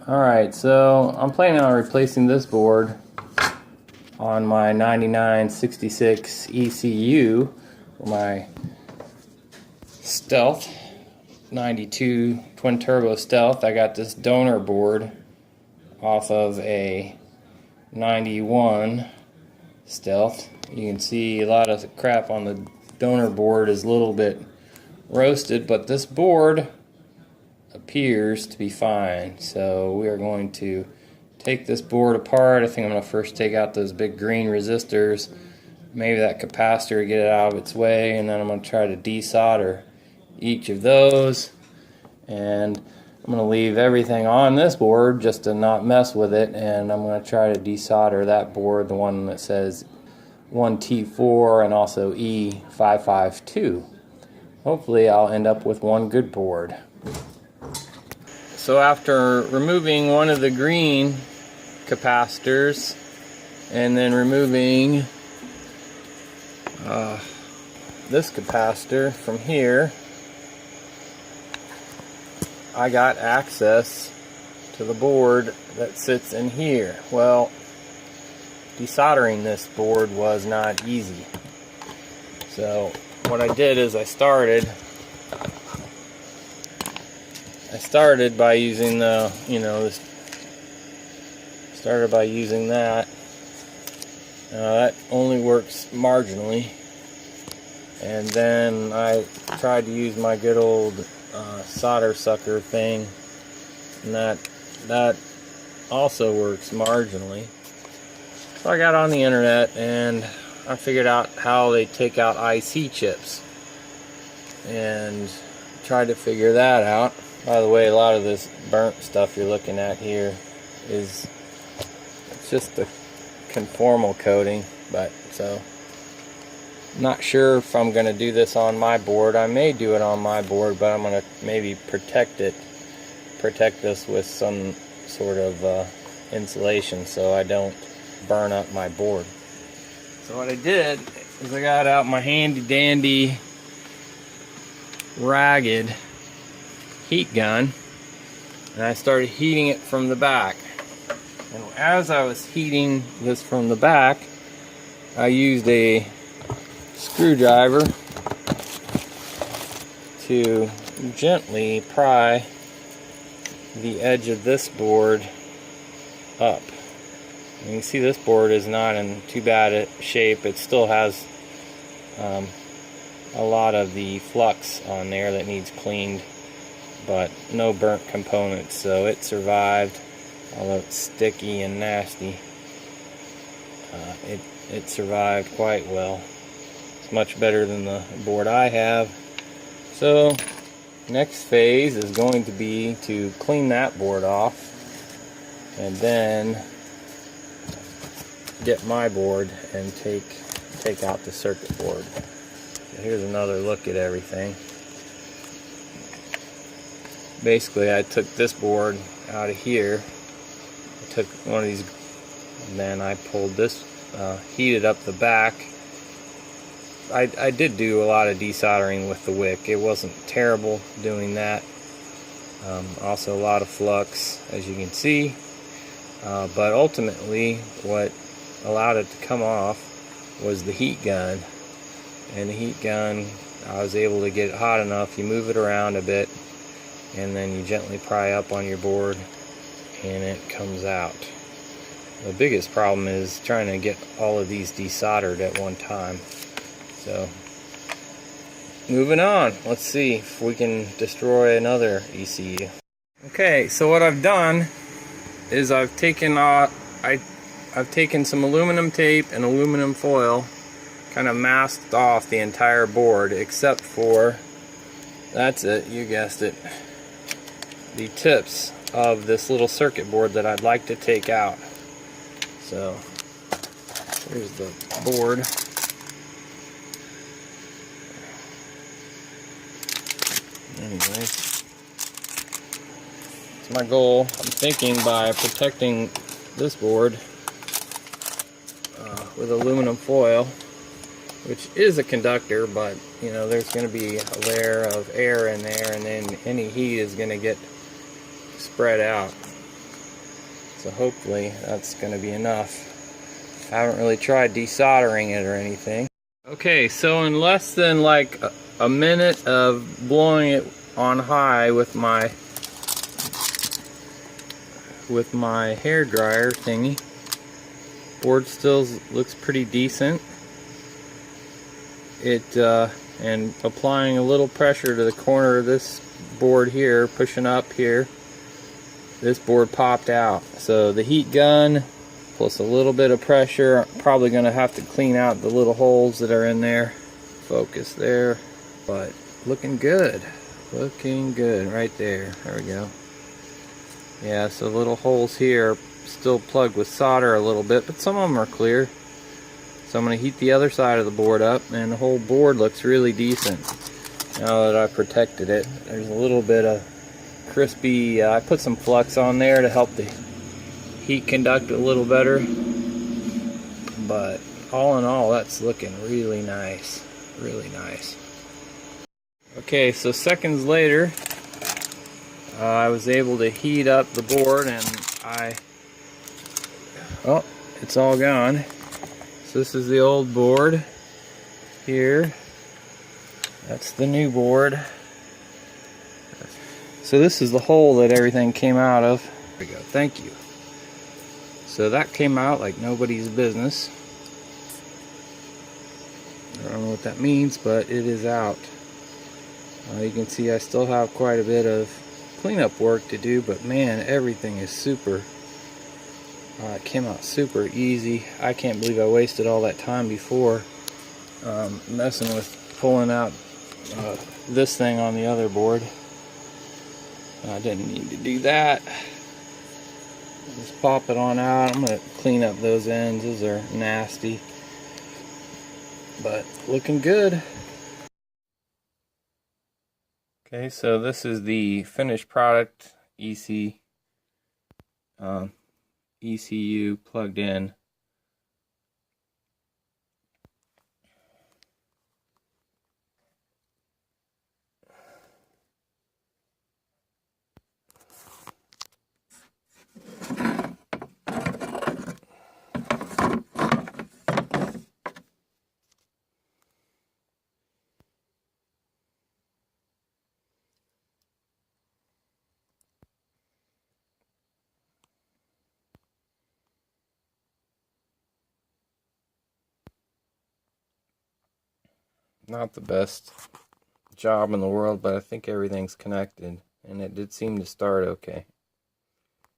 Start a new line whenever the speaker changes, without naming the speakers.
Alright, so I'm planning on replacing this board on my 9966 ECU for my Stealth 92 twin turbo Stealth. I got this donor board off of a 91 Stealth. You can see a lot of crap on the donor board is a little bit roasted, but this board appears to be fine. So we are going to take this board apart. I think I'm going to first take out those big green resistors, maybe that capacitor, get it out of its way, and then I'm going to try to desolder each of those. And I'm going to leave everything on this board just to not mess with it, and I'm going to try to desolder that board, the one that says 1T4 and also E552. Hopefully I'll end up with one good board. So after removing one of the green capacitors and then removing this capacitor from here, I got access to the board that sits in here. Well, desoldering this board was not easy. So what I did is I started by using the, started by using that. That only works marginally. And then I tried to use my good old solder sucker thing, and that also works marginally. So I got on the internet and I figured out how they take out IC chips and tried to figure that out. By the way, a lot of this burnt stuff you're looking at here it's just the conformal coating, but so I'm not sure if I'm going to do this on my board. I may do it on my board, but I'm going to maybe protect this with some sort of insulation so I don't burn up my board. So what I did is I got out my handy dandy ragged heat gun and I started heating it from the back. And as I was heating this from the back, I used a screwdriver to gently pry the edge of this board up. And you can see this board is not in too bad a shape. It still has a lot of the flux on there that needs cleaned, but no burnt components, so it survived. Although it's sticky and nasty, it survived quite well. It's much better than the board I have. So next phase is going to be to clean that board off and then get my board and take out the circuit board. So here's another look at everything. Basically, I took this board out of here, I took one of these, and then I pulled this, heated up the back. I did do a lot of desoldering with the wick. It wasn't terrible doing that. Also a lot of flux, as you can see. But ultimately, what allowed it to come off was the heat gun. And the heat gun, I was able to get it hot enough. You move it around a bit, and then you gently pry up on your board, and it comes out. The biggest problem is trying to get all of these desoldered at one time. So, moving on. Let's see if we can destroy another ECU. Okay, so what I've done is I've taken some aluminum tape and aluminum foil, kind of masked off the entire board except for, that's it, you guessed it, the tips of this little circuit board that I'd like to take out. So here's the board. Anyways, it's my goal. I'm thinking by protecting this board with aluminum foil, which is a conductor, but you know there's going to be a layer of air in there, and then any heat is going to get spread out. So hopefully that's going to be enough. I haven't really tried desoldering it or anything. Okay, so in less than like a minute of blowing it on high with my hair dryer thingy, board still looks pretty decent. And applying a little pressure to the corner of this board here, pushing up here, this board popped out. So the heat gun plus a little bit of pressure, probably going to have to clean out the little holes that are in there. Focus there, but looking good. Looking good right there. There we go. Yeah, so little holes here still plugged with solder a little bit, but some of them are clear. So I'm going to heat the other side of the board up, and the whole board looks really decent now that I protected it. There's a little bit of crispy, I put some flux on there to help the heat conduct a little better, but all in all that's looking really nice. Really nice. Okay, so seconds later I was able to heat up the board, and oh, it's all gone. So this is the old board here. That's the new board. So this is the hole that everything came out of. There we go. Thank you. So that came out like nobody's business. I don't know what that means, but it is out. You can see I still have quite a bit of cleanup work to do, but man, everything is super. It came out super easy. I can't believe I wasted all that time before messing with pulling out this thing on the other board. I didn't need to do that. Just pop it on out. I'm going to clean up those ends. Those are nasty. But looking good. Okay, so this is the finished product ECU plugged in. Not the best job in the world, but I think everything's connected, and it did seem to start okay.